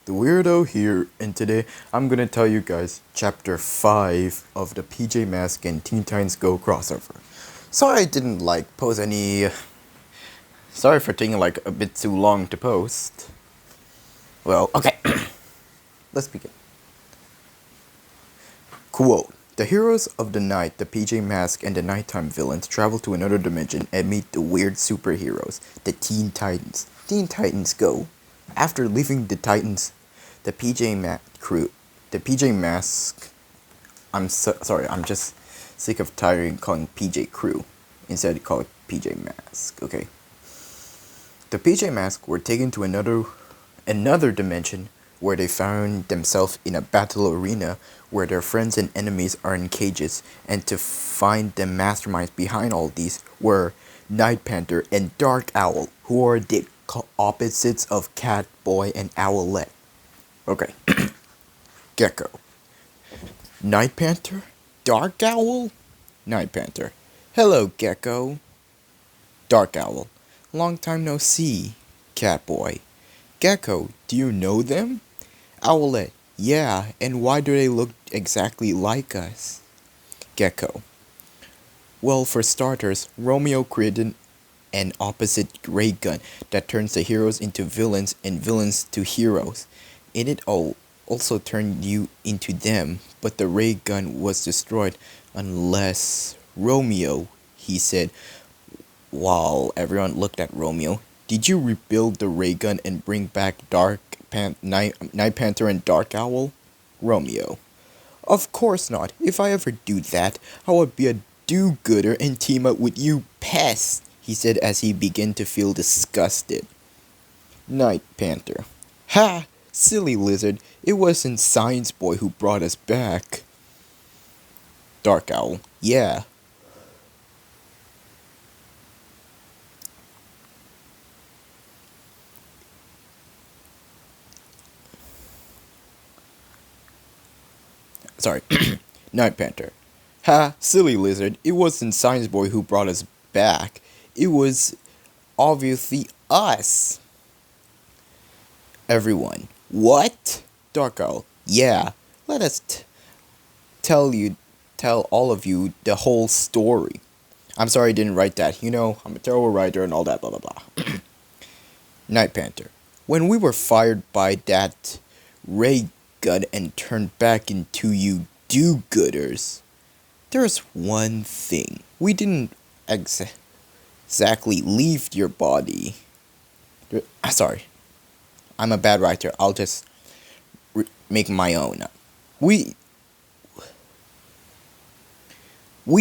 the Weirdo here, and today I'm gonna tell you guys Chapter 5 of the PJ Masks and Teen Titans Go crossover. Sorry I didn't post any. Sorry for taking a bit too long to post. Well, okay, let's begin. Quote: The heroes of the night, the PJ Masks and the nighttime villains, travel to another dimension and meet the weird superheroes, the Teen Titans. Teen Titans Go. After leaving the Titans, the PJ Mask. Sorry, I'm just sick of tiring calling PJ Crew. Instead, call it PJ Mask. Okay. The PJ Mask were taken to another dimension where they found themselves in a battle arena where their friends and enemies are in cages, and to find the masterminds behind all these were Night Panther and Dark Owl, who are the opposites of Cat Boy and Owlette. Okay. Gecko. Night Panther? Dark Owl? Night Panther. Hello, Gecko. Dark Owl. Long time no see, Cat Boy. Gecko, do you know them? Owlette. Yeah, and why do they look exactly like us? Gecko. Well, for starters, Romeo created an opposite ray gun that turns the heroes into villains and villains to heroes. And it also turned you into them, but the ray gun was destroyed unless Romeo, he said while everyone looked at Romeo. Did you rebuild the ray gun and bring back Night Panther and Dark Owl? Romeo. Of course not. If I ever do that, I would be a do-gooder and team up with you pests, he said as he began to feel disgusted. Night Panther. Ha! Silly lizard. It wasn't Science Boy who brought us back. Dark Owl. Yeah. Sorry. Night Panther. Ha! Silly lizard. It wasn't Science Boy who brought us back. It was obviously us. Everyone. What? Dark Owl. Yeah. Let us tell all of you the whole story. I'm sorry I didn't write that. You know, I'm a terrible writer and all that blah blah blah. Night Panther. When we were fired by that ray gun and turned back into you do-gooders, there's one thing. We didn't exactly leave your body. Sorry. I'm a bad writer. I'll just make my own up. We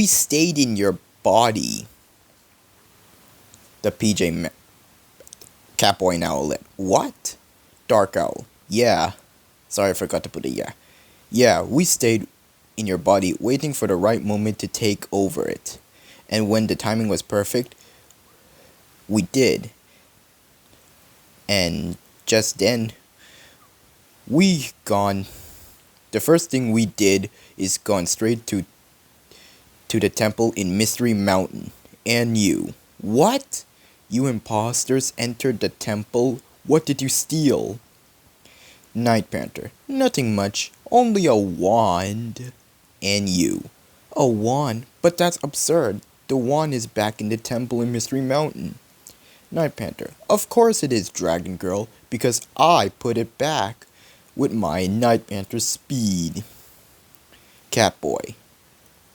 stayed in your body. The PJ Catboy and Owlette. What? Dark Owl. Yeah. Sorry, I forgot to put a yeah. Yeah, we stayed in your body waiting for the right moment to take over it. And when the timing was perfect, we did. And just then, the first thing we did is gone straight to the temple in Mystery Mountain. And you. What? You imposters entered the temple? What did you steal? Night Panther. Nothing much. Only a wand. And you. A wand? But that's absurd. The wand is back in the temple in Mystery Mountain. Night Panther. Of course it is, Dragon Girl, because I put it back with my Night Panther speed. Catboy.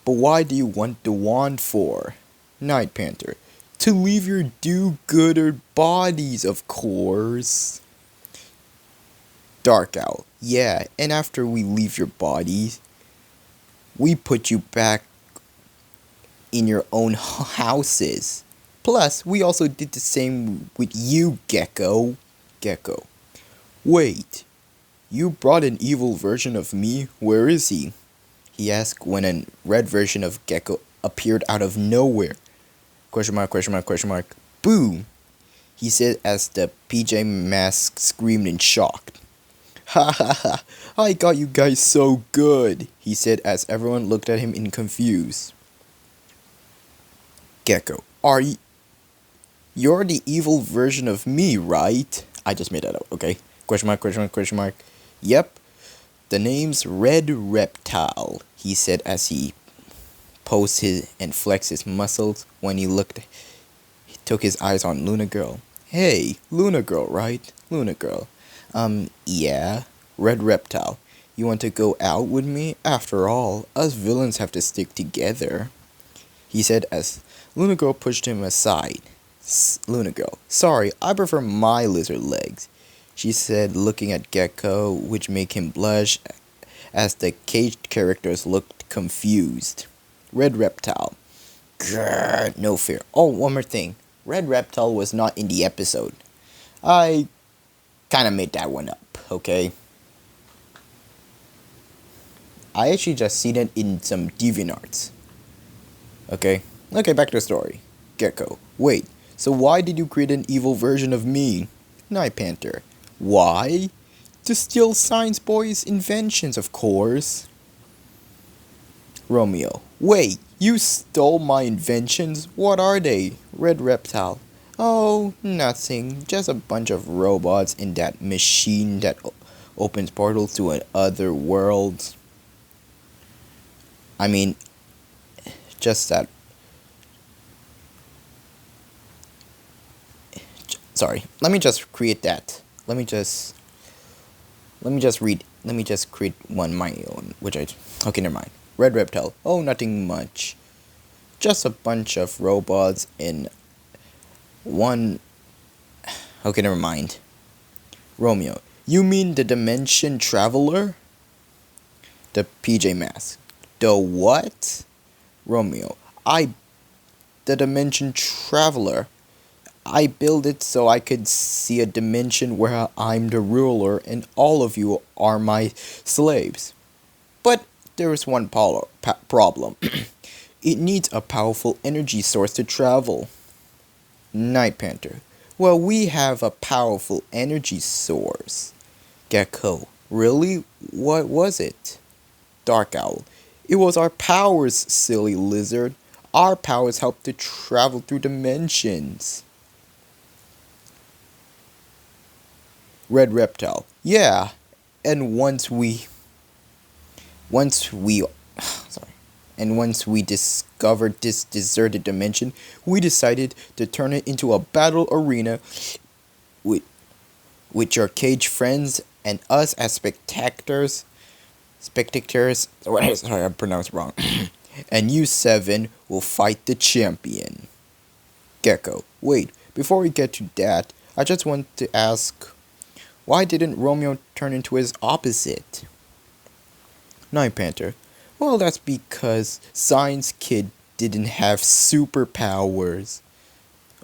But why do you want the wand for? Night Panther. To leave your do-gooder bodies, of course. Dark Owl. Yeah, and after we leave your bodies, we put you back in your own houses. Plus, we also did the same with you, Gecko. Gecko. Wait, you brought an evil version of me? Where is he? He asked when a red version of Gecko appeared out of nowhere. Question mark, question mark, question mark. Boom! He said as the PJ Mask screamed in shock. Ha ha ha! I got you guys so good, he said as everyone looked at him in confuse. Gecko. You're the evil version of me, right? I just made that up, okay? Question mark, question mark, question mark. Yep, the name's Red Reptile, he said as he posed his and flexed his muscles when he took his eyes on Luna Girl. Hey, Luna Girl, right? Luna Girl. Yeah. Red Reptile. You want to go out with me? After all, us villains have to stick together, he said as Luna Girl pushed him aside. Luna Girl. Sorry, I prefer my lizard legs, she said, looking at Gecko, which made him blush as the caged characters looked confused. Red Reptile. Grrr, no fear. Oh, one more thing. Red Reptile was not in the episode. I kinda made that one up, okay? I actually just seen it in some DeviantArts. Okay? Okay, back to the story. Gecko. Wait, so why did you create an evil version of me? Night Panther. Why? To steal Science Boy's inventions, of course. Romeo. Wait, you stole my inventions? What are they? Red Reptile. Oh, nothing. Just a bunch of robots in that machine that opens portals to other worlds. I mean, just that. Sorry, let me just create that. Let me just create one my own, okay, never mind. Red Reptile. Oh, nothing much. Just a bunch of robots in one. Okay, never mind. Romeo. You mean the Dimension Traveler? The PJ Masks. The what? Romeo. The Dimension Traveler. I built it so I could see a dimension where I'm the ruler and all of you are my slaves. But there is one problem. It needs a powerful energy source to travel. Night Panther. Well, we have a powerful energy source. Gecko. Really? What was it? Dark Owl. It was our powers, silly lizard. Our powers help to travel through dimensions. Red Reptile. Yeah, and once we discovered this deserted dimension, we decided to turn it into a battle arena with your cage friends and us as spectators. Sorry, I pronounced wrong. And you seven will fight the champion. Gecko. Wait, before we get to that, I just want to ask, why didn't Romeo turn into his opposite? Night Panther. Well, that's because Science Kid didn't have superpowers.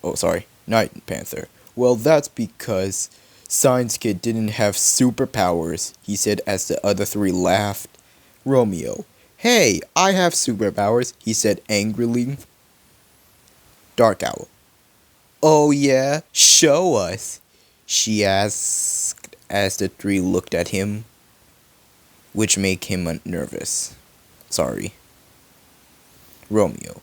Oh, sorry, Night Panther. Well, that's because Science Kid didn't have superpowers, he said as the other three laughed. Romeo. Hey, I have superpowers, he said angrily. Dark Owl. Oh yeah, show us, she asked as the three looked at him, which made him nervous. Sorry. Romeo.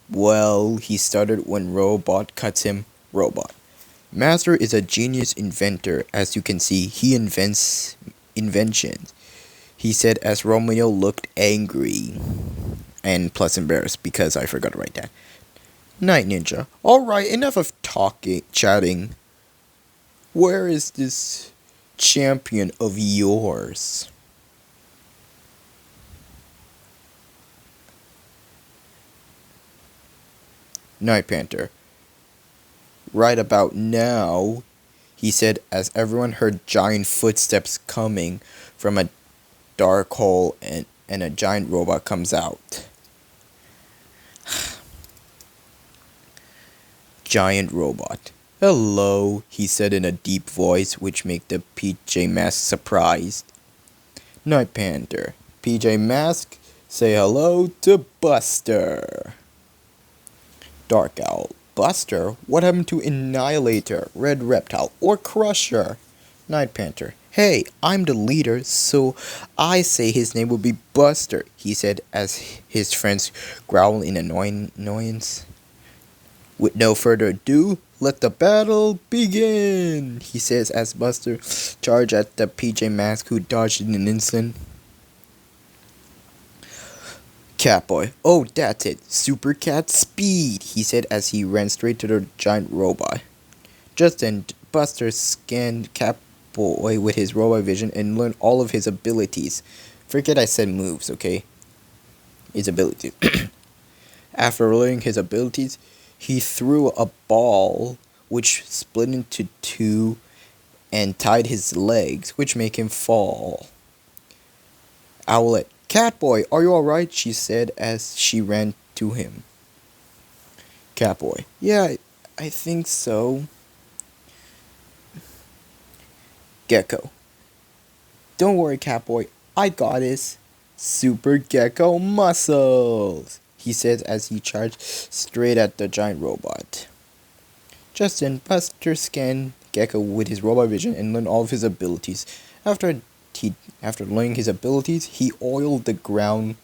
Well, he started when Robot cuts him. Robot. Master is a genius inventor. As you can see, he invents inventions, he said as Romeo looked angry and plus embarrassed because I forgot to write that. Night Ninja. Alright, enough of chatting. Where is this champion of yours? Night Panther. Right about now, he said as everyone heard giant footsteps coming from a dark hole and a giant robot comes out. Giant robot. Hello, he said in a deep voice which made the PJ Mask surprised. Night Panther. PJ Mask, say hello to Buster. Dark Owl. Buster? What happened to Annihilator, Red Reptile, or Crusher? Night Panther. Hey, I'm the leader, so I say his name will be Buster, he said as his friends growled in annoyance. With no further ado, Let the battle begin, he says as Buster charged at the PJ Masks, who dodged in an instant. Catboy, oh that's it, Super Cat speed, he said as he ran straight to the giant robot. Just then, Buster scanned Catboy with his robot vision and learned all of his abilities. Forget I said moves, okay? His abilities. After learning his abilities, he threw a ball which split into two and tied his legs, which make him fall. Owlette, Catboy, are you alright? She said as she ran to him. Catboy, yeah, I think so. Gecko, don't worry, Catboy, I got this. Super Gecko muscles, he said as he charged straight at the giant robot. Just then, Buster scanned Gecko with his robot vision and learned all of his abilities. After learning his abilities, he oiled the ground,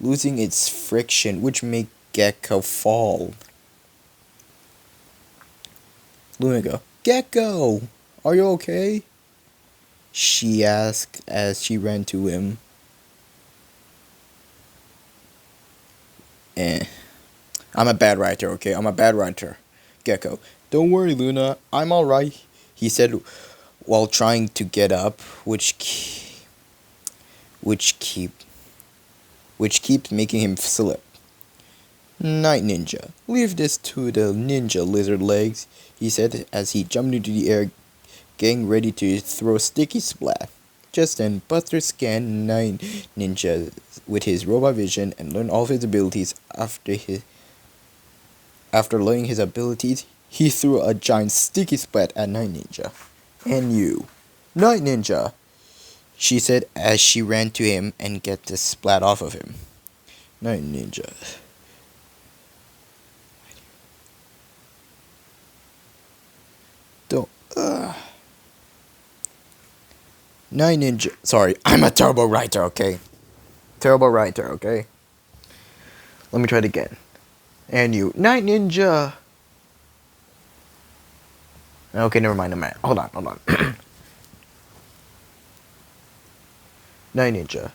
losing its friction, which made Gecko fall. Luna, Gecko, are you okay? She asked as she ran to him. I'm a bad writer, okay? I'm a bad writer. Gecko, don't worry, Luna, I'm alright, he said while trying to get up, which keeps making him slip. Night Ninja, leave this to the ninja lizard legs, he said as he jumped into the air, getting ready to throw Sticky Splat. Just then, Buster scanned Night Ninja with his robot vision and learned all of his abilities. After learning his abilities, he threw a giant Sticky Splat at Night Ninja. And you, Night Ninja, she said as she ran to him and get the splat off of him. Night Ninja. Don't. Night Ninja. Sorry, I'm a terrible writer, okay? Terrible writer, okay? Let me try it again. And you, Night Ninja. Okay, never mind. Hold on. Night Ninja.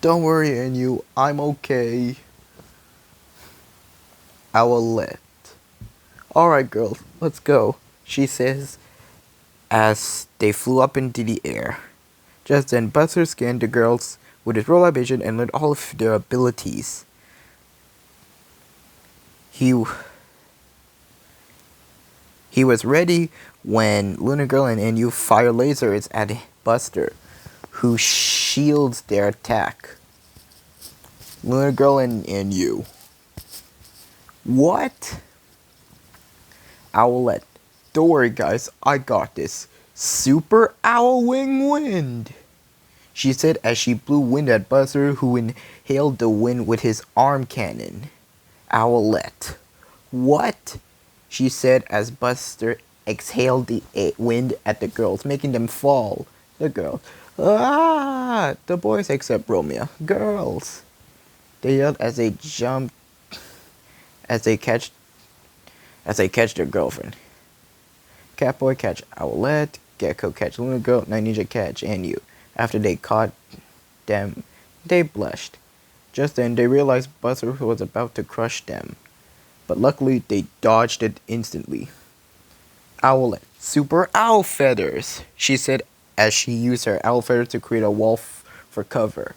Don't worry, and you, I'm okay. Owlette. Alright, girls, let's go, she says as they flew up into the air. Just then, Buster scanned the girls with his robot vision and learned all of their abilities. He was ready when Luna Girl and NU fire lasers at Buster, who shields their attack. Luna Girl and NU. What? Owlette, don't worry guys, I got this. Super Owl Wing Wind, she said as she blew wind at Buster, who inhaled the wind with his arm cannon. Owlette, what? She said as Buster exhaled the wind at the girls, making them fall. The girls, ah! The boys except Romeo. Girls, they yelled as they jumped, as they catch their girlfriend. Catboy catch Owlette, Gecko catch Luna Girl, Night Ninja catch and you. After they caught them, they blushed. Just then, they realized Buster was about to crush them, but luckily they dodged it instantly. Owlette, super owl feathers, she said as she used her owl feathers to create a wall for cover.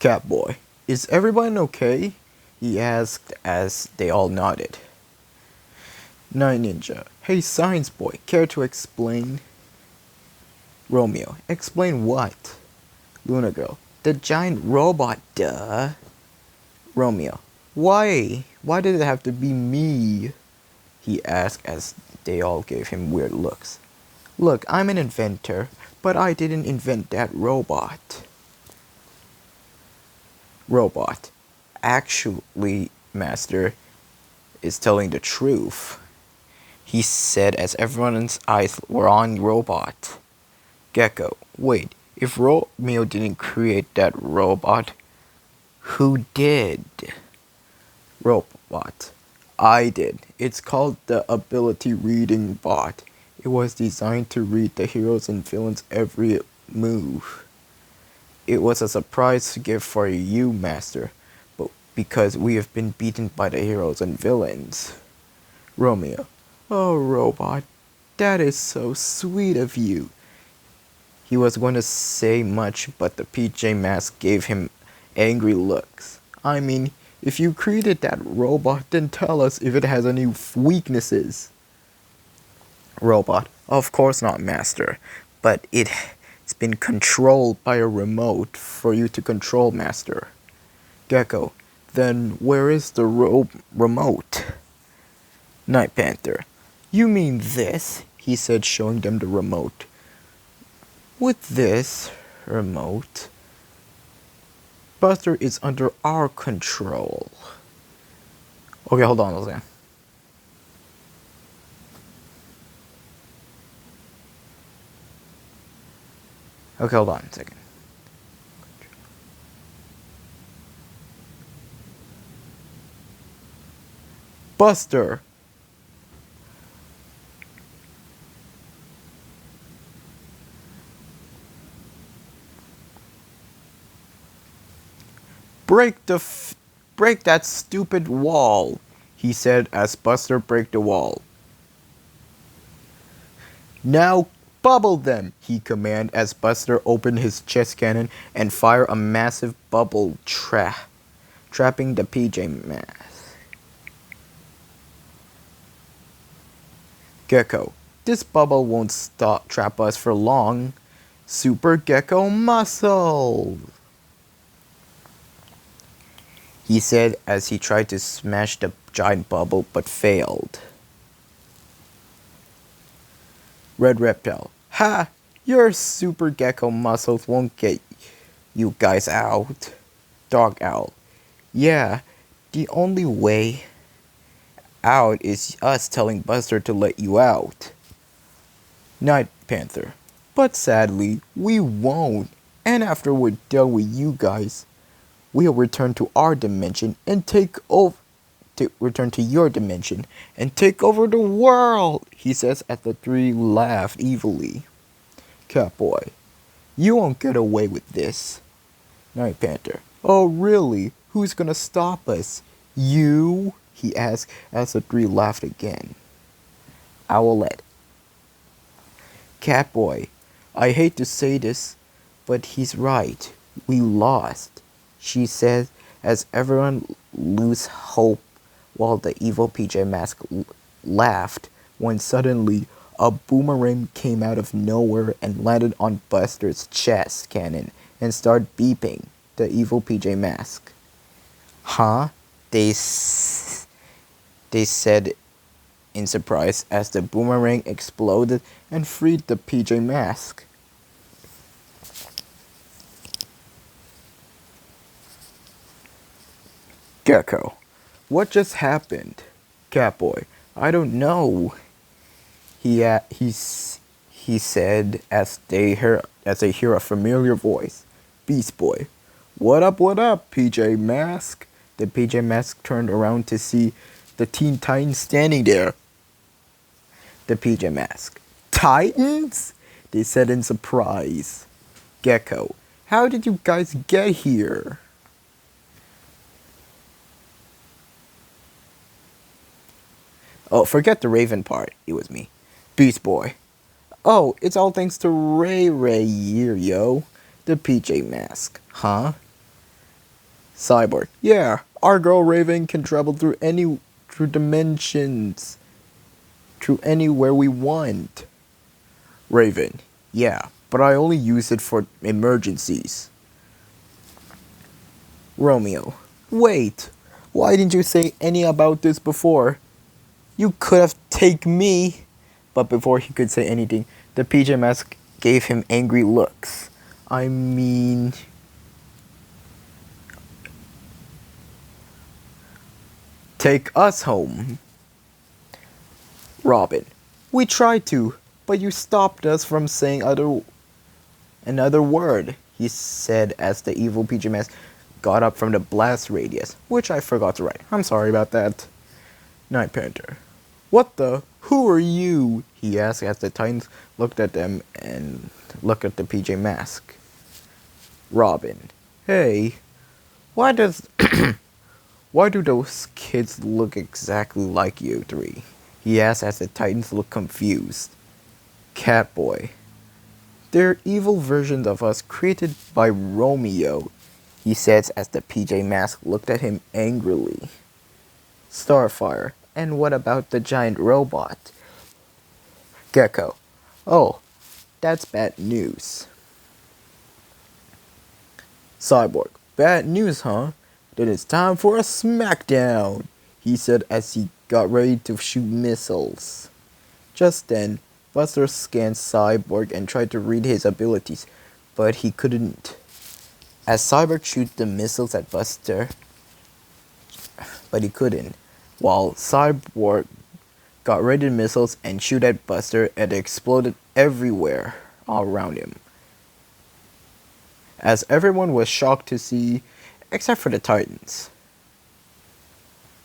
Catboy, is everyone okay? He asked as they all nodded. Night Ninja, hey Science Boy, care to explain? Romeo, explain what? Luna Girl, the giant robot, duh. Romeo, why? Why did it have to be me? He asked as they all gave him weird looks. Look, I'm an inventor, but I didn't invent that robot. Robot, actually, Master is telling the truth, he said as everyone's eyes were on Robot. Gecko, wait, if Romeo didn't create that robot, who did? Robot, I did. It's called the Ability Reading Bot. It was designed to read the heroes and villains' every move. It was a surprise gift for you, Master, but because we have been beaten by the heroes and villains. Romeo. Oh, Robot, that is so sweet of you. He was going to say much, but the PJ Mask gave him angry looks. I mean, if you created that robot, then tell us if it has any weaknesses. Robot. Of course not, Master, but it's been controlled by a remote for you to control, Master. Gecko. Then where is the remote? Night Panther. You mean this? He said, showing them the remote. With this remote, Buster is under our control. Okay, hold on a second. Okay, hold on a second. Buster! Break that stupid wall, he said as Buster broke the wall. Now bubble them, he commanded as Buster opened his chest cannon and fired a massive bubble trapping the PJ Masks. Gecko. This bubble won't trap us for long. Super Gecko muscle, he said as he tried to smash the giant bubble but failed. Red Reptile. Ha! Your Super Gecko muscles won't get you guys out. Dog Owl. Yeah, the only way out is us telling Buster to let you out. Night Panther. But sadly, we won't. And after we're done with you guys, we'll return to our dimension and take over. Return to your dimension and take over the world, he says as the three laughed evilly. Catboy. You won't get away with this. Night Panther. Oh really? Who's gonna stop us? You? He asked as the three laughed again. Owlette. Catboy. I hate to say this, but he's right. We lost, she said as everyone lose hope while the evil PJ Mask laughed when suddenly a boomerang came out of nowhere and landed on Buster's chest cannon and started beeping the evil PJ Mask. Huh? They said in surprise as the boomerang exploded and freed the PJ Mask. Gecko. What just happened? Catboy. I don't know. He said as they hear a familiar voice. Beast Boy. What up, PJ Mask? The PJ Mask turned around to see the Teen Titans standing there. The PJ Mask. Titans? They said in surprise. Gecko. How did you guys get here? Oh, forget the Raven part. It was me. Beast Boy. Oh, it's all thanks to Ray here, yo. The PJ Mask. Huh? Cyborg. Yeah, our girl Raven can travel through dimensions. Through anywhere we want. Raven. Yeah, but I only use it for emergencies. Romeo. Wait. Why didn't you say any about this before? You could have taken me. But before he could say anything, the PJ Mask gave him angry looks. I mean... Take us home. Robin. We tried to, but you stopped us from saying another word, he said as the evil PJ Mask got up from the blast radius, which I forgot to write. I'm sorry about that. Night Panther. What the? Who are you? He asked as the Titans looked at them and looked at the PJ Mask. Robin. Hey, why does why do those kids look exactly like you three? He asked as the Titans looked confused. Catboy. They're evil versions of us created by Romeo, he said as the PJ Mask looked at him angrily. Starfire. And what about the giant robot? Gecko. Oh, that's bad news. Cyborg. Bad news, huh? Then it's time for a smackdown, he said as he got ready to shoot missiles. Just then, Buster scanned Cyborg and tried to read his abilities, but he couldn't. As Cyborg shot the missiles at Buster, but he couldn't. While Cyborg got ready to missiles and shoot at Buster, it exploded everywhere all around him. As everyone was shocked to see, except for the Titans.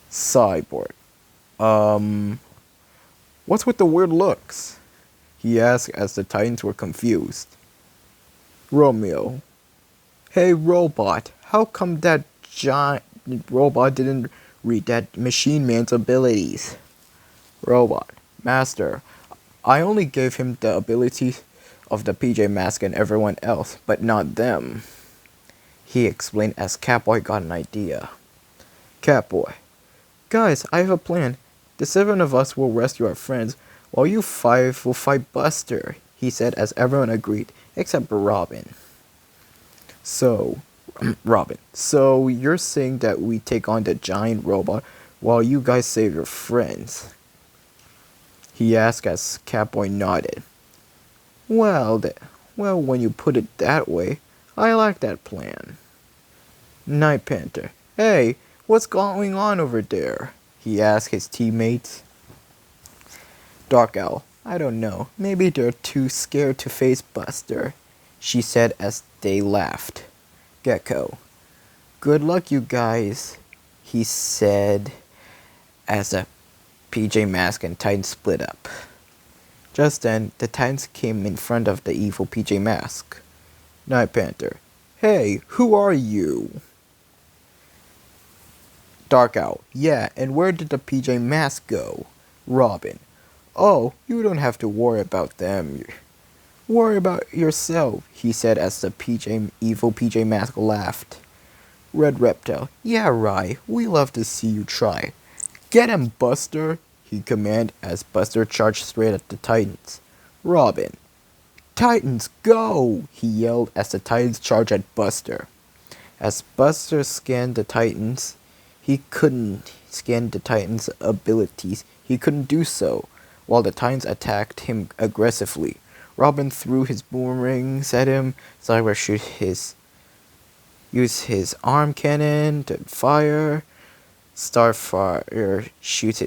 Cyborg. What's with the weird looks? He asked as the Titans were confused. Romeo. Hey robot, how come that giant robot didn't read that machine man's abilities? Robot. Master, I only gave him the abilities of the PJ Mask and everyone else, but not them. He explained as Catboy got an idea. Catboy. Guys, I have a plan. The 7 of us will rescue our friends, while you 5 will fight Buster, he said as everyone agreed, except for Robin. Robin, so you're saying that we take on the giant robot while you guys save your friends? He asked as Catboy nodded. Well, when you put it that way, I like that plan. Night Panther. Hey, what's going on over there? He asked his teammates. Dark Owl. I don't know. Maybe they're too scared to face Buster, she said as they laughed. Gecko. Good luck, you guys, he said as the PJ Mask and Titan split up. Just then, the Titans came in front of the evil PJ Mask. Night Panther. Hey, who are you? Dark Owl. Yeah, and where did the PJ Mask go? Robin. Oh, you don't have to worry about them. Worry about yourself, he said as the evil PJ Mask laughed. Red Reptile. Yeah, right. We love to see you try. Get him, Buster, he commanded as Buster charged straight at the Titans. Robin. Titans, go! He yelled as the Titans charged at Buster. As Buster scanned the Titans, he couldn't scan the Titans' abilities. He couldn't do so, while the Titans attacked him aggressively. Robin threw his boomerangs at him. Cyber used his arm cannon to fire. Starfire shoots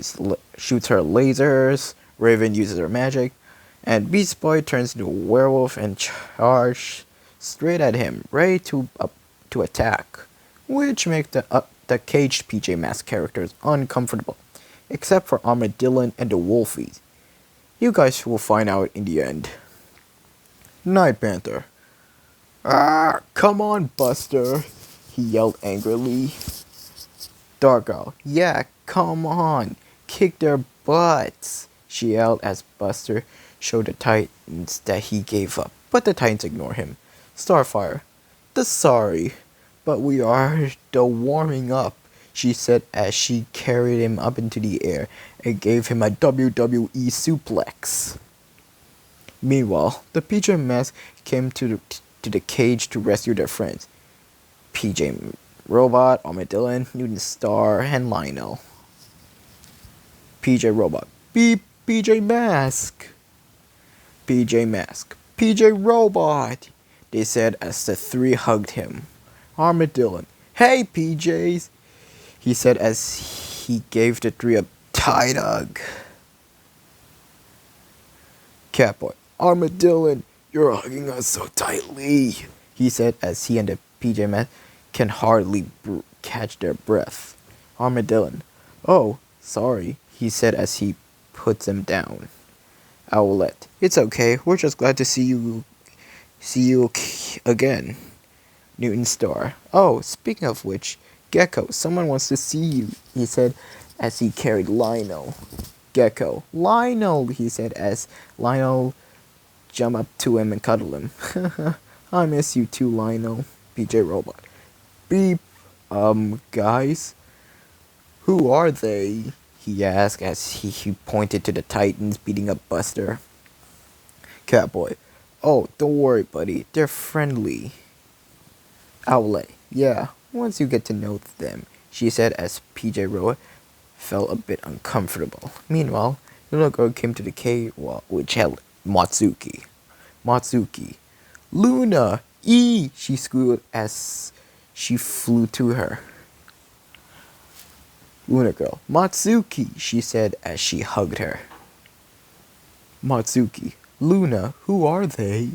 her lasers. Raven uses her magic. And Beast Boy turns into a werewolf and charges straight at him, ready to attack, which makes the caged PJ Mask characters uncomfortable, except for Armadillo and the Wolfies. You guys will find out in the end. Night Panther. Ah, come on, Buster, he yelled angrily. Dark Owl. Yeah, come on, kick their butts, she yelled as Buster showed the Titans that he gave up, but the Titans ignore him. Starfire. Sorry, but we are the warming up, she said as she carried him up into the air and gave him a WWE suplex. Meanwhile, the PJ Masks came to the cage to rescue their friends. PJ Robot, Armadillo, Newton Star, and Lionel. PJ Robot. Beep, PJ Mask. PJ Mask. PJ Robot, they said as the 3 hugged him. Armadillo. Hey, PJs, he said as he gave the 3 a tight hug. Catboy. Armadillo, you're hugging us so tightly, he said as he and the PJ Mask can hardly catch their breath. Armadillo. Oh, sorry, he said as he puts them down. Owlette, it's okay. We're just glad to see you again. Newton Star. Oh, speaking of which, Gecko, someone wants to see you, he said as he carried Lionel. Gecko. Lionel, he said as Lionel jumped up to him and cuddled him. I miss you too, Lionel. PJ Robot. Beep. Guys? Who are they? He asked as he pointed to the Titans beating up Buster. Catboy. Oh, don't worry, buddy. They're friendly. Owlet. Yeah, once you get to know them, she said as PJ Roa felt a bit uncomfortable. Meanwhile, the little girl came to the cave which held Matsuki. Matsuki. Luna! She squealed as she flew to her. Luna girl. Matsuki, she said as she hugged her. Matsuki. Luna, who are they?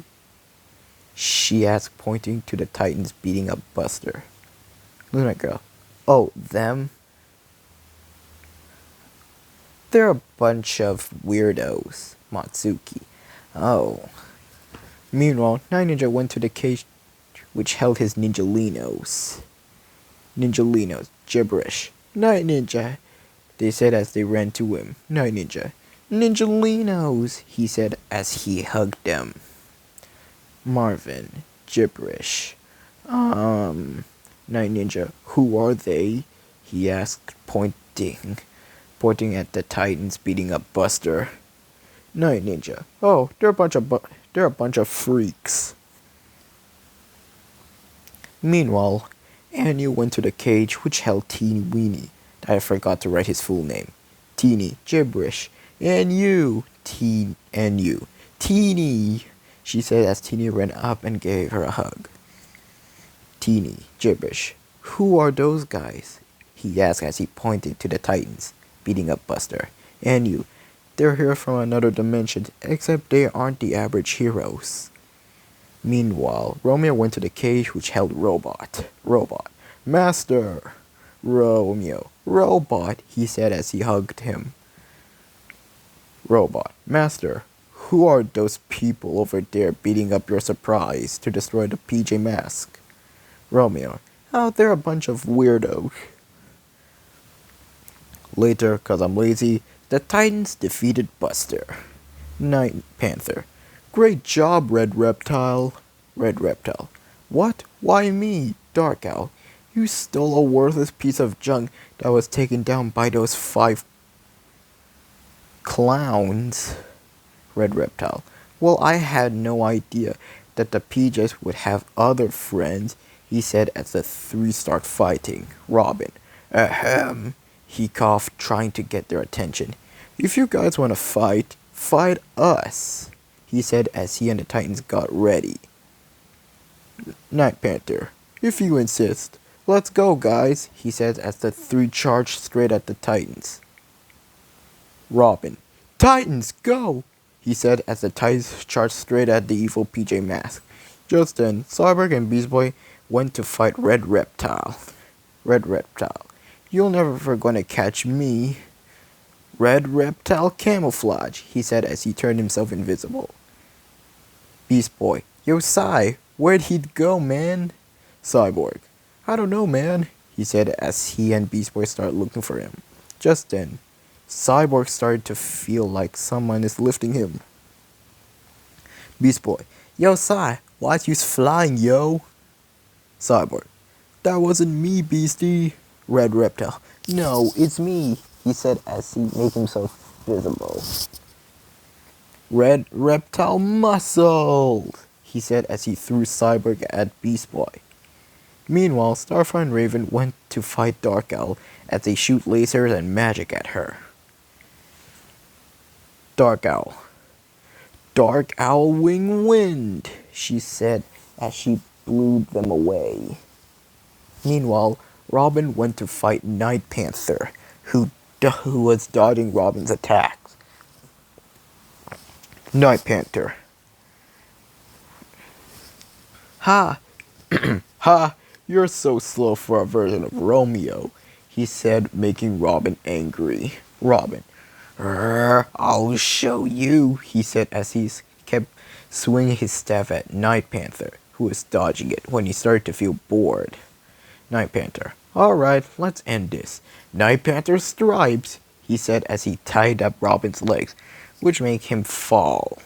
She asked, pointing to the Titans beating up Buster. Luna girl. Oh, them? They're a bunch of weirdos. Matsuki. Oh. Meanwhile, Night Ninja went to the cage which held his Ninjalinos. Ninjalinos. Gibberish. Night Ninja, they said as they ran to him. Night Ninja. Ninjalinos, he said as he hugged them. Marvin. Gibberish. Night Ninja, who are they? He asked, pointing at the Titans beating up Buster. Night Ninja. Oh, they're a bunch of freaks. Meanwhile, Anu went to the cage which held Teeny Weeny. I forgot to write his full name. Teeny. Gibberish. Anu. Anu. Teeny, she said as Teeny ran up and gave her a hug. Teeny. Gibberish. Who are those guys? He asked as he pointed to the Titans beating up Buster. Anu. They're here from another dimension, except they aren't the average heroes. Meanwhile, Romeo went to the cage which held Robot. Master! Romeo. Robot, he said as he hugged him. Robot. Master, who are those people over there beating up your surprise to destroy the PJ Mask? Romeo. Oh, they're a bunch of weirdos. Later, cause I'm lazy, the Titans defeated Buster. Night Panther. Great job, Red Reptile. Red Reptile. What? Why me? Dark Owl. You stole a worthless piece of junk that was taken down by those 5 clowns. Red Reptile. Well, I had no idea that the PJs would have other friends, he said as the 3 start fighting. Robin. Ahem. He coughed, trying to get their attention. If you guys want to fight us, he said as he and the Titans got ready. Night Panther. If you insist. Let's go, guys, he said as the 3 charged straight at the Titans. Robin. Titans, go! He said as the Titans charged straight at the evil PJ Mask. Just then, Cyborg and Beast Boy went to fight Red Reptile. Red Reptile. You're never gonna catch me. Red Reptile camouflage, he said as he turned himself invisible. Beast Boy. Yo, Cy, where'd he go, man? Cyborg. I don't know, man, he said as he and Beast Boy started looking for him. Just then, Cyborg started to feel like someone is lifting him. Beast Boy. Yo, Cy, why's you flying, yo? Cyborg. That wasn't me, Beastie. Red Reptile. No, it's me, he said as he made himself visible. Red Reptile muscle, he said as he threw Cyborg at Beast Boy. Meanwhile, Starfire and Raven went to fight Dark Owl as they shoot lasers and magic at her. Dark Owl. Dark Owl Wing Wind, she said as she blew them away. Meanwhile, Robin went to fight Night Panther, who was dodging Robin's attacks. Night Panther. Ha! Ha! You're so slow for a version of Romeo, he said, making Robin angry. Robin. I'll show you, he said as he kept swinging his staff at Night Panther, who was dodging it when he started to feel bored. Night Panther, alright, let's end this. Night Panther's stripes, he said as he tied up Robin's legs, which made him fall.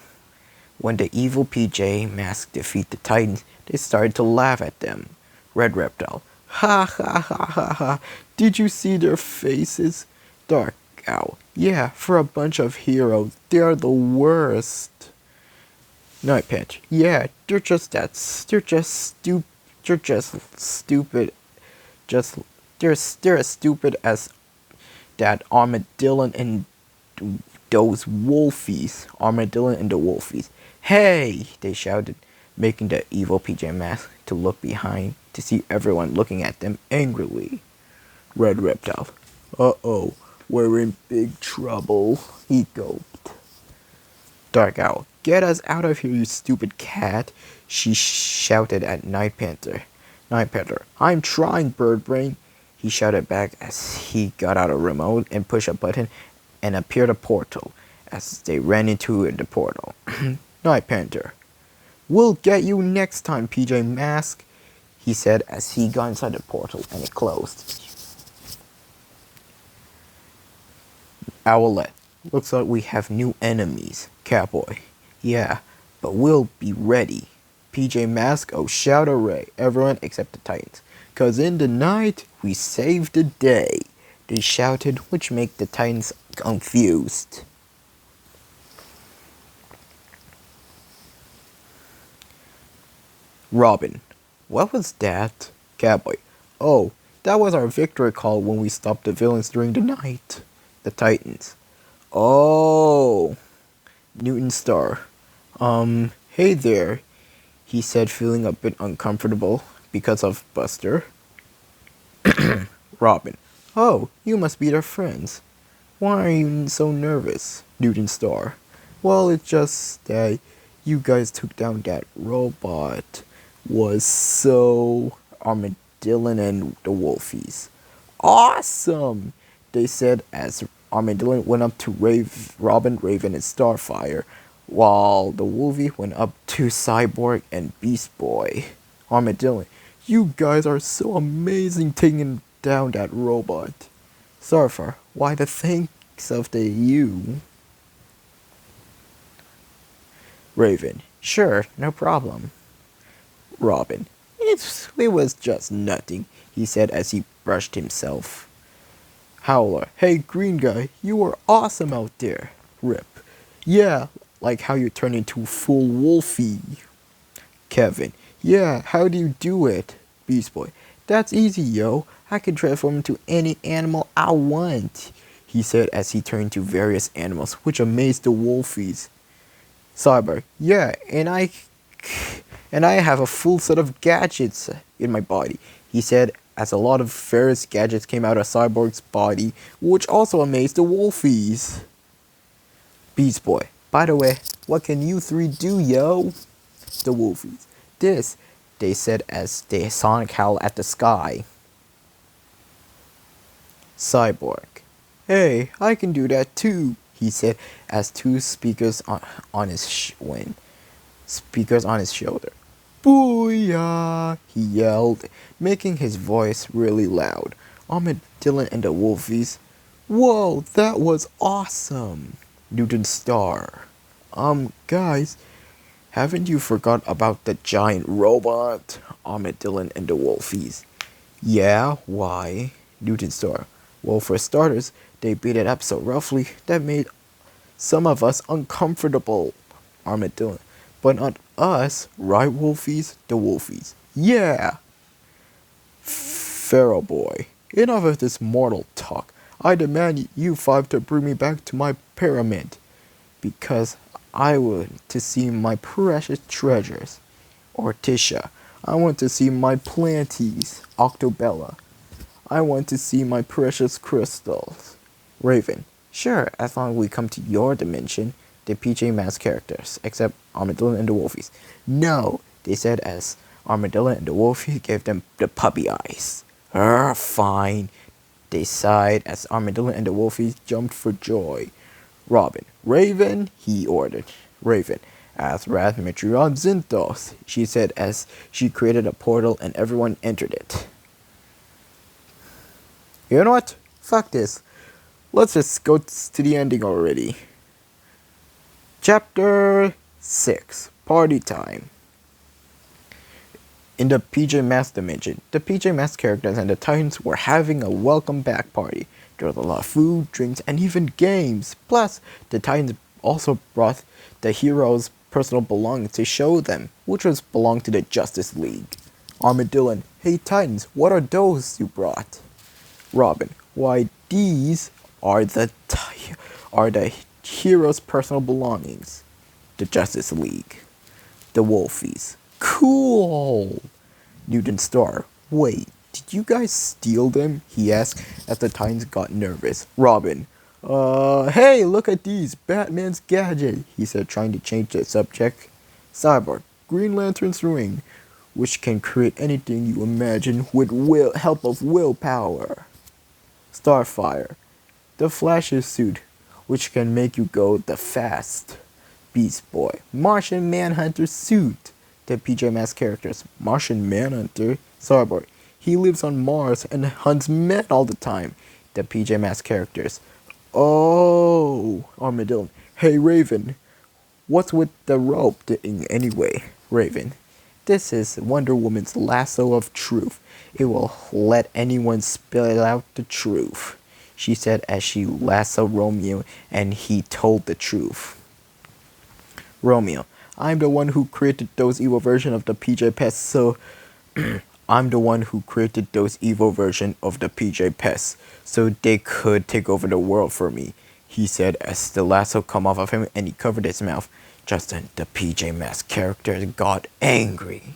When the evil PJ Mask defeated the Titans, they started to laugh at them. Red Reptile, ha ha ha ha ha, did you see their faces? Dark Owl, yeah, for a bunch of heroes, they are the worst. Night Panther, yeah, they're just stupid, they're as stupid as that Armadillo and those wolfies. Armadillo and the wolfies. Hey! They shouted, making the evil PJ Mask to look behind to see everyone looking at them angrily. Red Reptile. Uh-oh, we're in big trouble, he gulped. Dark Owl. Get us out of here, you stupid cat, she shouted at Night Panther. Night Panther. I'm trying, Bird Brain, he shouted back as he got out a remote and pushed a button and appeared a portal as they ran into the portal. Night Panther. We'll get you next time, PJ Mask, he said as he got inside the portal and it closed. Owlette. Looks like we have new enemies. Cowboy. Yeah, but we'll be ready. PJ Mask, oh shout hooray, everyone except the Titans. 'Cause in the night, we saved the day, they shouted, which made the Titans confused. Robin. What was that? Cowboy. Oh, that was our victory call when we stopped the villains during the night. The Titans. Oh. Newton Star. Hey there, he said, feeling a bit uncomfortable because of Buster. Robin. Oh, you must be their friends. Why are you so nervous, Newton Star? Well, it's just that you guys took down that robot. Was so Armadillo and the Wolfies. Awesome, they said as Armadillo went up to Robin, Raven, and Starfire, while the Wolfie went up to Cyborg and Beast Boy. Armadillo, you guys are so amazing taking down that robot. Starfire, why the thanks of the you? Raven, sure, no problem. Robin, it was just nothing, he said as he brushed himself. Howler, hey green guy, you were awesome out there. Rip, yeah, like how you turned into full wolfie. Kevin, yeah, how do you do it? Beast Boy, that's easy, yo. I can transform into any animal I want, he said as he turned to various animals, which amazed the wolfies. Cyborg, yeah, and I have a full set of gadgets in my body, he said as a lot of various gadgets came out of Cyborg's body, which also amazed the wolfies. Beast Boy, by the way, what can you three do, yo? The wolfies. This, they said as they sonic howl at the sky. Cyborg. Hey, I can do that too, he said as two speakers on his speakers on his shoulder. Booyah, he yelled, making his voice really loud. Armadillo and the Wolfies. Whoa, that was awesome. Newton Star. Guys, haven't you forgot about the giant robot? Armadillo and the Wolfies. Yeah, why? Newton Star. Well, for starters, they beat it up so roughly that made some of us uncomfortable. Armadillo. But not us, right, Wolfies? The Wolfies. Yeah! Feral Boy. Enough of this mortal talk. I demand you five to bring me back to my pyramid. Because I want to see my precious treasures. Orticia. I want to see my planties. Octobella. I want to see my precious crystals. Raven. Sure, as long as we come to your dimension. The PJ Masks characters, except Armadillo and the Wolfies. No, they said as Armadillo and the Wolfies gave them the puppy eyes. Fine, they sighed as Armadillo and the Wolfies jumped for joy. Robin. Raven, he ordered. Raven. Azrath Metrion Zinthos, she said as she created a portal and everyone entered it. You know what? Fuck this. Let's just go to the ending already. Chapter 6. Party time. In the PJ Masks dimension, the PJ Masks characters and the Titans were having a welcome back party. There was a lot of food, drinks, and even games. Plus, the Titans also brought the heroes' personal belongings to show them, which was belonged to the Justice League. Armadillo, hey Titans, what are those you brought? Robin, why these are the heroes' personal belongings. The Justice League. The Wolfies. Cool! Newton Star, wait, did you guys steal them? He asked as the Titans got nervous. Robin, hey, look at these, Batman's gadget, he said, trying to change the subject. Cyborg, Green Lantern's ring, which can create anything you imagine with help of willpower. Starfire, the Flash's suit, which can make you go the fast. Beast Boy, Martian Manhunter's suit. The PJ Masks characters. Martian Manhunter, Cyborg, he lives on Mars and hunts men all the time. The PJ Masks characters. Oh, Armadillo, hey Raven, what's with the rope thing anyway? Raven, this is Wonder Woman's lasso of truth. It will let anyone spill out the truth, she said as she lassoed Romeo and he told the truth. Romeo, I'm the one who created those evil versions of the PJ Pests, so I'm the one who created those evil versions of the PJ Pests, so they could take over the world for me, he said as the lasso come off of him and he covered his mouth. Just then, the PJ Masks characters got angry.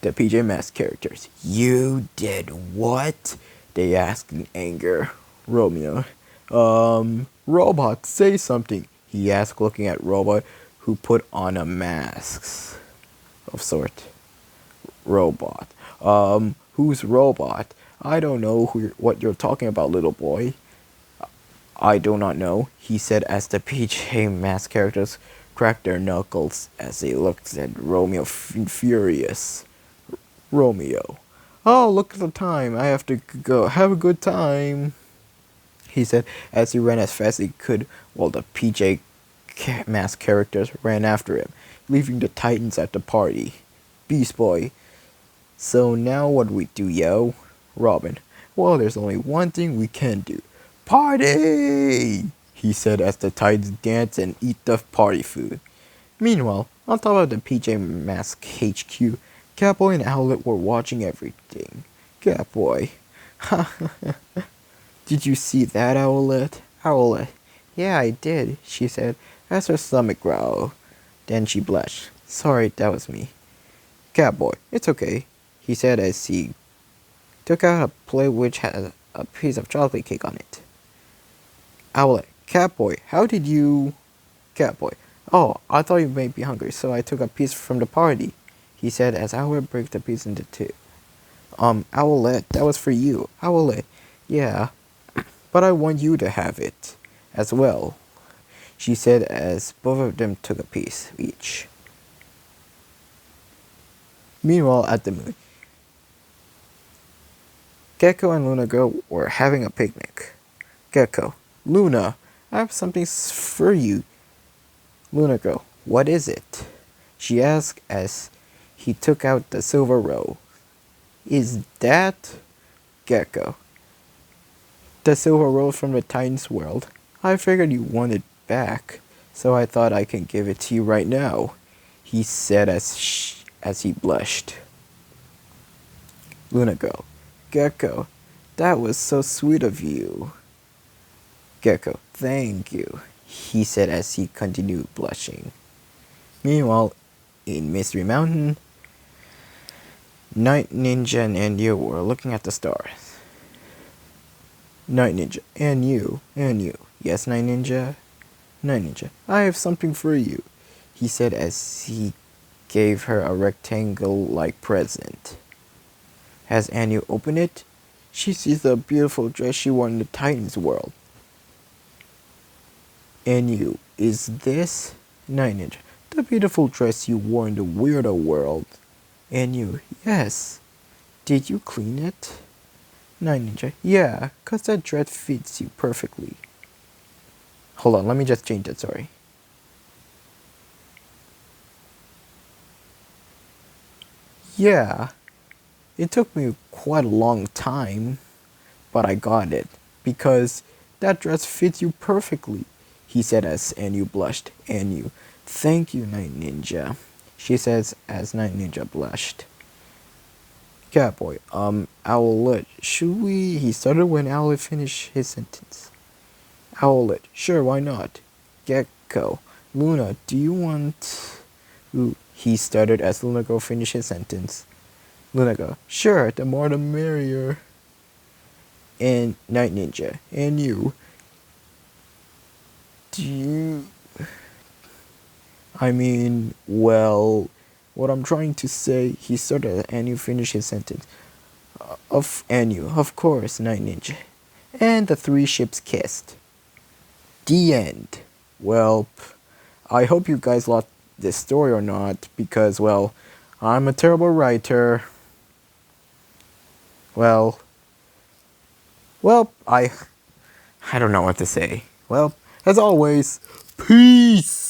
The PJ Masks characters, you did what? They asked in anger. Romeo, Robot, say something, he asked, looking at Robot, who put on a mask of sort. Robot. Who's Robot? I don't know what you're talking about, little boy. I do not know, he said as the PJ Masks characters cracked their knuckles as they looked at Romeo furious. Romeo. Oh, look at the time. I have to go. Have a good time, he said as he ran as fast as he could while the PJ Masks characters ran after him, leaving the Titans at the party. Beast Boy. So now what do we do, yo? Robin. Well, there's only one thing we can do. Party! He said as the Titans dance and eat the party food. Meanwhile, on top of the PJ Masks HQ, Catboy and Owlet were watching everything. Catboy. Did you see that, Owlet? Owlet. Yeah, I did, she said as her stomach growled. Then she blushed. Sorry, that was me. Catboy, it's okay, he said as he took out a plate which had a piece of chocolate cake on it. Owlet, Catboy, how did you... Catboy, oh, I thought you may be hungry, so I took a piece from the party, he said as Owlet broke the piece into two. Owlet, that was for you. Owlet, yeah, but I want you to have it as well, she said as both of them took a piece each. Meanwhile, at the moon, Gecko and Luna Girl were having a picnic. Gecko, Luna, I have something for you. Luna Girl, what is it? She asked as he took out the silver roll. Is that... Gecko, the silver roll from the Titans world. I figured you wanted it back, so I thought I can give it to you right now, he said as he blushed. Luna Girl, Gecko, that was so sweet of you. Gecko, thank you, he said as he continued blushing. Meanwhile, in Mystery Mountain, Night Ninja and you were looking at the stars. Night Ninja, and you. Yes, Night Ninja? Night Ninja, I have something for you, he said as he gave her a rectangle-like present. As Anu opened it, she sees the beautiful dress she wore in the Titans world. And you, is this Night Ninja, the beautiful dress you wore in the weirdo world? And you, yes. Did you clean it? Night Ninja, yeah, 'cause that dress fits you perfectly. Hold on, let me just change that, sorry. Yeah, it took me quite a long time, but I got it. Because that dress fits you perfectly, he said as Anu blushed. Anu, thank you, Night Ninja, she says as Night Ninja blushed. Catboy, Owlet, should we? He started when Owlet finished his sentence. Owlet, sure, why not? Gecko, Luna, do you want? Ooh, he stuttered as Luna go finished his sentence. Luna go, sure, the more the merrier. And Night Ninja, and you, do you? I mean, well, what I'm trying to say, he started and you finish his sentence. Of course, Night Ninja. And the three ships kissed. The end. Well, I hope you guys liked this story or not, because, well, I'm a terrible writer. Well, I don't know what to say. Well, as always, peace!